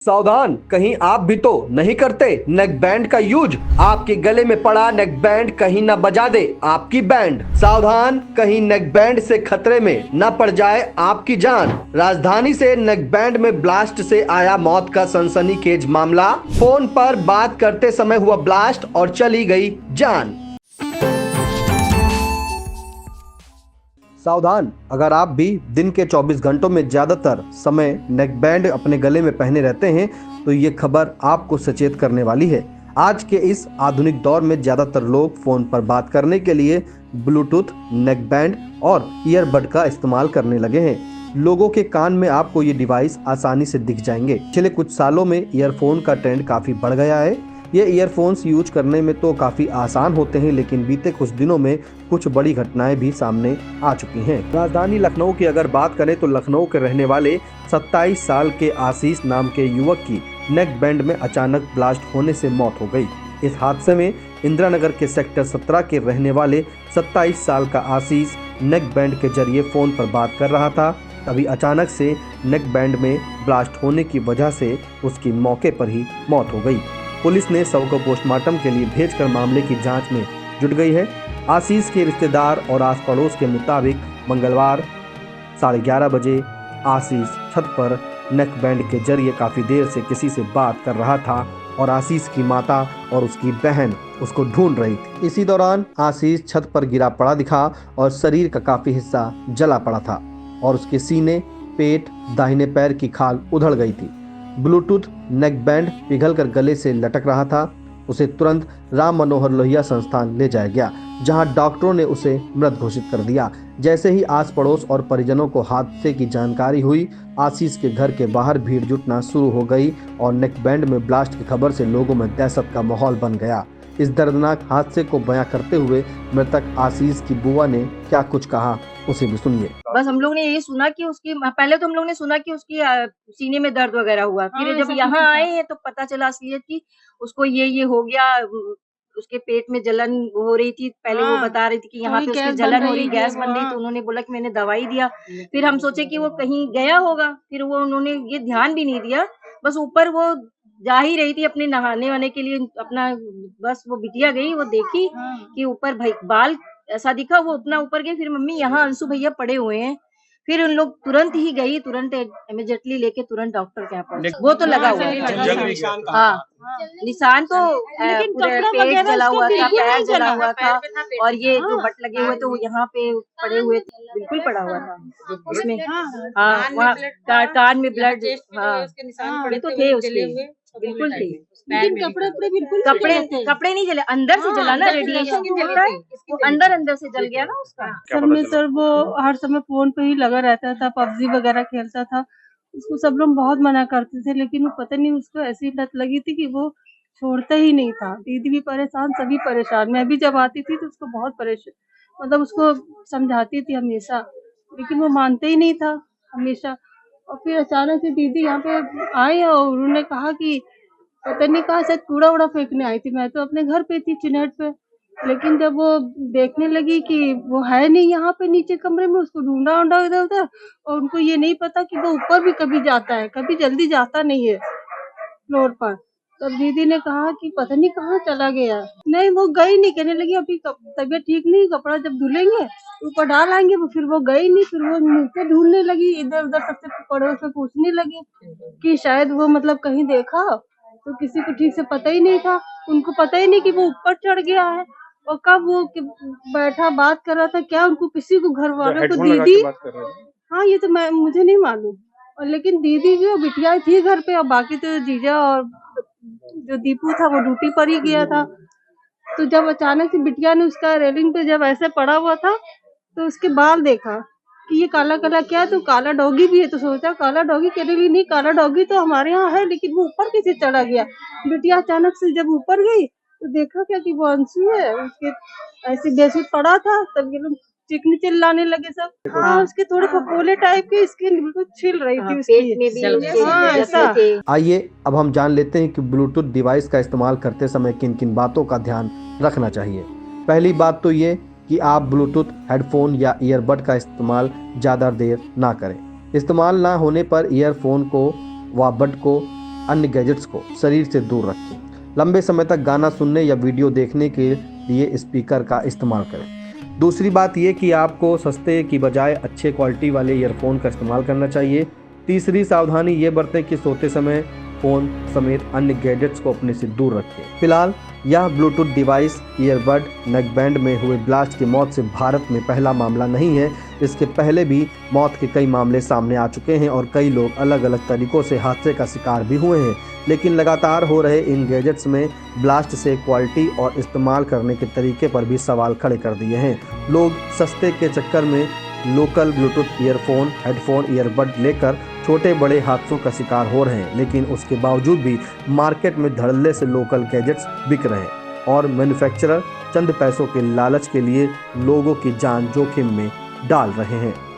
सावधान, कहीं आप भी तो नहीं करते नेक बैंड का यूज। आपके गले में पड़ा नेक बैंड कहीं न बजा दे आपकी बैंड। सावधान, कहीं नेक बैंड से खतरे में न पड़ जाए आपकी जान। राजधानी से नेक बैंड में ब्लास्ट से आया मौत का सनसनीखेज मामला। फोन पर बात करते समय हुआ ब्लास्ट और चली गई जान। सावधान, अगर आप भी दिन के 24 घंटों में ज्यादातर समय नेक बैंड अपने गले में पहने रहते हैं तो ये खबर आपको सचेत करने वाली है। आज के इस आधुनिक दौर में ज्यादातर लोग फोन पर बात करने के लिए ब्लूटूथ, नेक बैंड और ईयरबड का इस्तेमाल करने लगे हैं। लोगों के कान में आपको ये डिवाइस आसानी से दिख जाएंगे। पिछले कुछ सालों में ईयरफोन का ट्रेंड काफी बढ़ गया है। ये ईयरफोन्स यूज करने में तो काफ़ी आसान होते हैं, लेकिन बीते कुछ दिनों में कुछ बड़ी घटनाएं भी सामने आ चुकी हैं। राजधानी लखनऊ की अगर बात करें तो लखनऊ के रहने वाले 27 साल के आशीष नाम के युवक की नेक बैंड में अचानक ब्लास्ट होने से मौत हो गई। इस हादसे में इंदिरा नगर के सेक्टर 17 के रहने वाले 27 साल का आशीष नेक बैंड के जरिए फ़ोन पर बात कर रहा था। तभी अचानक से नेक बैंड में ब्लास्ट होने की वजह से उसकी मौके पर ही मौत हो गई। पुलिस ने शव को पोस्टमार्टम के लिए भेजकर मामले की जांच में जुट गई है। आशीष के रिश्तेदार और आस पड़ोस के मुताबिक मंगलवार 11:30 बजे आशीष छत पर नेक बैंड के जरिए काफ़ी देर से किसी से बात कर रहा था और आशीष की माता और उसकी बहन उसको ढूंढ रही थी। इसी दौरान आशीष छत पर गिरा पड़ा दिखा और शरीर का काफ़ी हिस्सा जला पड़ा था और उसके सीने, पेट, दाहिने पैर की खाल उधड़ गई थी। ब्लूटूथ नेक बैंड पिघलकर गले से लटक रहा था। उसे तुरंत राम मनोहर लोहिया संस्थान ले जाया गया, जहां डॉक्टरों ने उसे मृत घोषित कर दिया। जैसे ही आस पड़ोस और परिजनों को हादसे की जानकारी हुई, आशीष के घर के बाहर भीड़ जुटना शुरू हो गई और नेक बैंड में ब्लास्ट की खबर से लोगों में दहशत का माहौल बन गया। इस दर्दनाक हादसे को बयां करते हुए मृतक आशीष की बुआ ने क्या कुछ कहा, उसे भी सुनिए। बस हम लोग ने यही सुना कि उसकी पहले तो हम लोग ने सुना कि उसकी सीने में दर्द वगैरह हुआ। फिर जब यहाँ आए हैं तो पता चला असलियत की उसको ये हो गया। उसके पेट में जलन हो रही थी। पहले वो बता रही थी कि यहाँ पे उसकी जलन हो रही, गैस बन रही। तो उन्होंने बोला कि मैंने दवाई दिया। फिर हम सोचे कि वो कहीं गया होगा। फिर वो उन्होंने ये ध्यान भी नहीं दिया। बस ऊपर वो जा ही रही थी अपने नहाने वाने के लिए अपना। बस वो बिटिया गई, वो देखी कि ऊपर बाल ऐसा दिखा, वो उतना ऊपर गई। फिर मम्मी यहाँ अंशु भैया पड़े हुए हैं। फिर उन लोग तुरंत ही गई, तुरंत इमीडिएटली लेके तुरंत डॉक्टर के यहाँ पहुंचे। वो तो लगा हुआ है। हाँ, निशान तो पेट जला हुआ था, पैर जला हुआ था और ये जो बट लगे हुए थे वो यहाँ पे पड़े हुए थे, बिल्कुल पड़ा हुआ था उसमें। हाँ, वहाँ कान में ब्लड, हाँ ये तो थे उसके, बिल्कुल थे। लेकिन कपड़े नहीं जले, अंदर से जला ना, रेडिएशन जो होता है वो अंदर से जल गया ना उसका। सर में सर वो हर समय फोन पे ही लगा रहता था, पबजी वगैरह खेलता था। उसको सब लोग बहुत मना करते थे, लेकिन वो पता नहीं उसको ऐसी लत लगी थी कि वो छोड़ता ही नहीं था। दीदी भी परेशान, सभी परेशान। मैं भी जब आती थी तो उसको बहुत परेशान, मतलब उसको समझाती थी हमेशा, लेकिन वो मानते ही नहीं था हमेशा। और फिर अचानक से दीदी यहाँ पे आए और उन्होंने कहा कि पता नहीं कहा, शायद कूड़ा वूड़ा फेंकने आई थी। मैं तो अपने घर पे थी चिनेट पे, लेकिन जब वो देखने लगी कि वो है नहीं यहाँ पे नीचे कमरे में, उसको ढूंढा इधर उधर। और उनको ये नहीं पता कि वो ऊपर भी कभी जाता है, कभी जल्दी जाता नहीं है फ्लोर पर। तब दीदी ने कहा कि पता नहीं कहाँ चला गया। नहीं, वो गई नहीं, कहने लगी अभी तबीयत ठीक नहीं, कपड़ा जब धुलेंगे ऊपर डाल आएंगे। फिर वो गई नहीं। फिर वो नीचे ढूंढने लगी, इधर उधर सबसे पड़ोस से पूछने लगी कि शायद वो मतलब कहीं देखा। तो किसी को ठीक से पता ही नहीं था, उनको पता ही नहीं कि वो ऊपर चढ़ गया है और कब वो बैठा बात कर रहा था क्या, उनको किसी को घर वालों को दीदी। हाँ, ये तो मुझे नहीं मालूम। और लेकिन दीदी जो बिटिया थी घर पे और बाकी तो जीजा और जो दीपू था वो ड्यूटी पर ही गया था। तो जब अचानक से बिटिया ने उसका रेलिंग पे जब ऐसे पड़ा हुआ था तो उसके बाल देखा कि ये काला काला क्या है, तो काला डॉगी भी है। तो सोचा काला डॉगी, कह रही नहीं काला डॉगी तो हमारे यहाँ है, लेकिन वो ऊपर कैसे चढ़ा गया। बिटिया अचानक से जब ऊपर गई तो देखा क्या कि वो अंशु है, उसके ऐसे बेसुध पड़ा था। तब ये लोग चीखने चिल्लाने लगे सब। हाँ, उसके थोड़े फफोले टाइप की स्किन बिल्कुल छिल रही थी उसकी। ऐसा। आइए अब हम जान लेते हैं कि ब्लूटूथ डिवाइस का इस्तेमाल करते समय किन किन बातों का ध्यान रखना चाहिए। पहली बात तो ये कि आप ब्लूटूथ हेडफोन या ईयरबड का इस्तेमाल ज़्यादा देर ना करें। इस्तेमाल ना होने पर ईयरफोन को व बड को अन्य गैजेट्स को शरीर से दूर रखें। लंबे समय तक गाना सुनने या वीडियो देखने के लिए स्पीकर का इस्तेमाल करें। दूसरी बात ये कि आपको सस्ते की बजाय अच्छे क्वालिटी वाले ईयरफोन का इस्तेमाल करना चाहिए। तीसरी सावधानी ये बरतें कि सोते समय फ़ोन समेत अन्य गैजेट्स को अपने से दूर रखें। फिलहाल यह ब्लूटूथ डिवाइस ईयरबड नेकबैंड में हुए ब्लास्ट की मौत से भारत में पहला मामला नहीं है। इसके पहले भी मौत के कई मामले सामने आ चुके हैं और कई लोग अलग अलग तरीकों से हादसे का शिकार भी हुए हैं। लेकिन लगातार हो रहे इन गैजेट्स में ब्लास्ट से क्वालिटी और इस्तेमाल करने के तरीके पर भी सवाल खड़े कर दिए हैं। लोग सस्ते के चक्कर में local Bluetooth earphone, headphone, earbud लेकर छोटे बड़े हादसों का शिकार हो रहे हैं। लेकिन उसके बावजूद भी मार्केट में धड़ल्ले से लोकल गैजेट्स बिक रहे हैं और मैन्युफैक्चरर चंद पैसों के लालच के लिए लोगों की जान जोखिम में डाल रहे हैं।